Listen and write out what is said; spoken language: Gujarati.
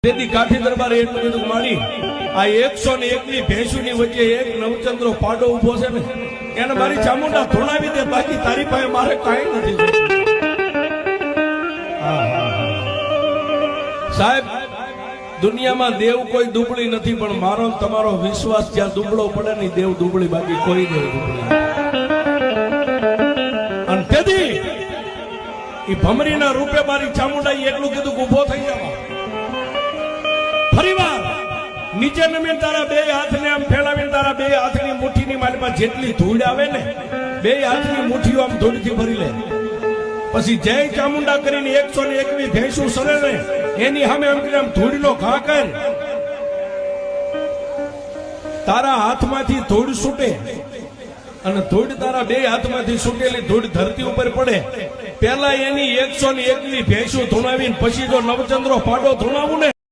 તેથી કાઠી દરબારે એટલું બધું માડી આ 101ની ભેંસુની વચ્ચે એક નવચંદ્રો પાડો ઉભો છે ને એને મારી ચામુંડા ધોણાવી દે, બાકી તારી પાસે મારે કાંઈ નથી. સાહેબ, દુનિયામાં દેવ કોઈ દુબળી નથી, પણ મારો તમારો વિશ્વાસ જ્યાં દુબળો પડે ને દેવ દુબળી, બાકી કોઈ દેવ દુબળી. અને તેથી એ ભમરીના રૂપે મારી ચામુંડાએ એટલું કીધું કે ઉભો થઈ જાવ. ફરીવાર નીચે નમીને તારા બે હાથને આમ ફેલાવીને તારા બે હાથની મુઠ્ઠીની માલમાં જેટલી ધૂળ આવે ને બે હાથની મુઠ્ઠીઓ આમ ધૂળથી ભરી લે. પછી જય ચામુંડા કરીને 121 ભેંસું સરે ને એની સામે એમ કરીને ધૂળનો ઘા કર. તારા હાથમાંથી ધૂળ છૂટે અને ધૂળ તારા બે હાથમાંથી છૂટેલી ધૂળ ધરતી ઉપર પડે. પેલા એની 101ની ભેંસું ધૂણાવીને પછી જો નવચંદ્રો પાડો ધૂણાવું ને